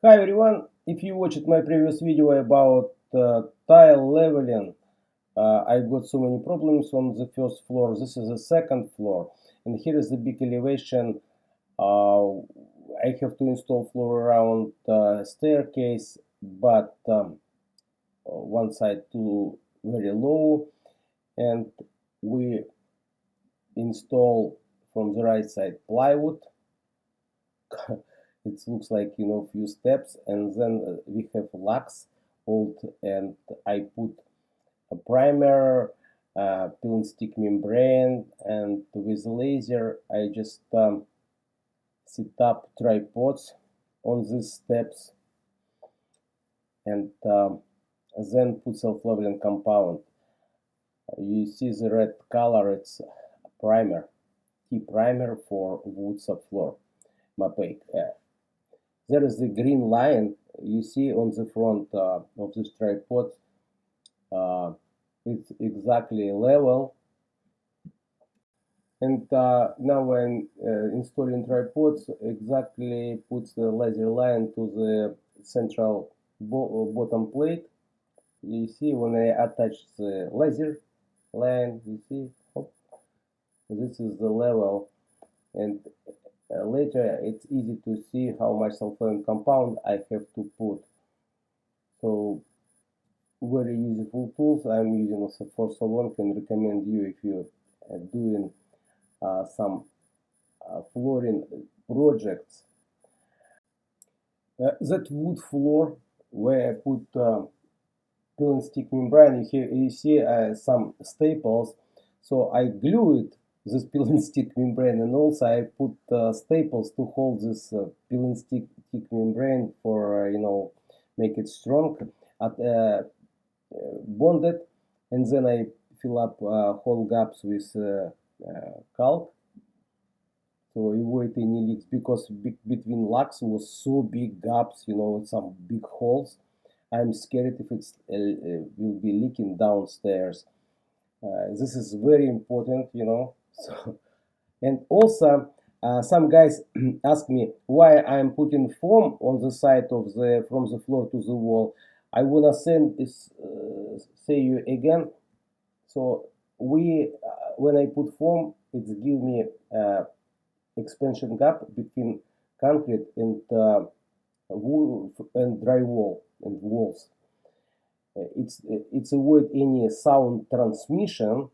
Hi everyone, if you watched my previous video about tile leveling, I got so many problems on the first floor. This is the second floor, and here is the big elevation. I have to install floor around staircase, but one side too very low, and we install from the right side plywood. It looks like few steps, and then we have lux old, and I put a primer, peel and stick membrane, and with laser I just set up tripods on these steps, and then put self-leveling compound. You see the red color, it's primer, T primer for wood subfloor, Mapac. There is the green line you see on the front of this tripod. It's exactly level, and now when installing tripods, exactly puts the laser line to the central bottom plate. You see when I attach the laser line, you see, hop, this is the level, and later it's easy to see how much sulfur compound I have to put. So very useful tools I'm using for so long, can recommend you if you're doing some flooring projects. That wood floor where I put peel and stick membrane, you see some staples, so I glue it, this peel and stick membrane, and also I put staples to hold this peel and stick membrane for make it strong, bonded, and then I fill up whole gaps with caulk to avoid any leaks, because between lux was so big gaps, some big holes. I'm scared if it's will be leaking downstairs. This is very important. So, and also some guys ask me why I'm putting foam on the side of the from the floor to the wall. I wanna send this say you again. So we when I put foam, it's give me expansion gap between concrete and wood and drywall and walls. It's avoid any sound transmission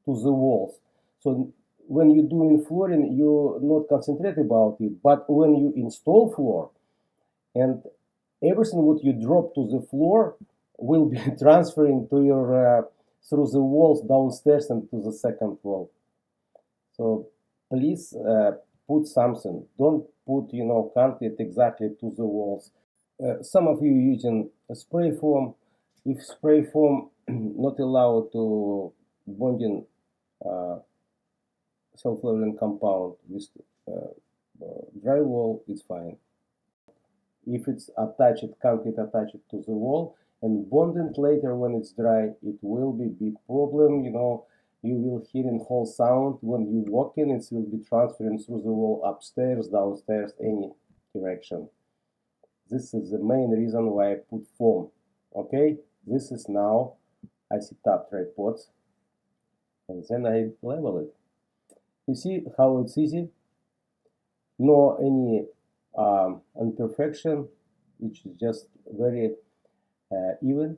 to the walls. So when you're doing flooring, you not concentrate about it, but when you install floor, and everything what you drop to the floor will be transferring to your through the walls downstairs and to the second wall. So please put something. Don't put concrete exactly to the walls. Some of you using a spray foam. If spray foam not allowed to bonding self-leveling compound with drywall, it's fine. If it's attached, concrete attached to the wall and bonded later when it's dry, it will be big problem. You will hear in whole sound when you walk in. It will be transferring through the wall upstairs, downstairs, any direction. This is the main reason why I put foam. Okay, this is now I set up tripods, and then I level it. You see how it's easy? No any imperfection. It's just very even,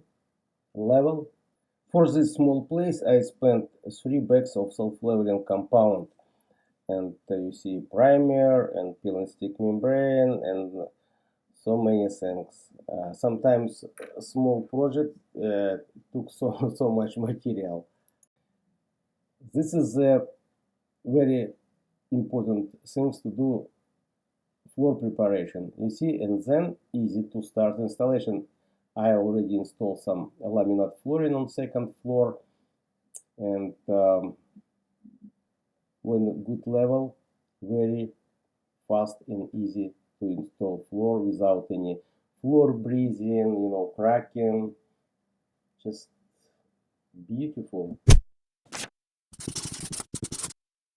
level. For this small place, I spent 3 bags of self-leveling compound, and you see primer and peel and stick membrane and so many things. Sometimes a small project took so much material. This is a very important things to do, floor preparation. You see, and then easy to start installation. I already installed some laminate flooring on second floor, and when good level, very fast and easy to install floor without any floor breathing, cracking. Just beautiful.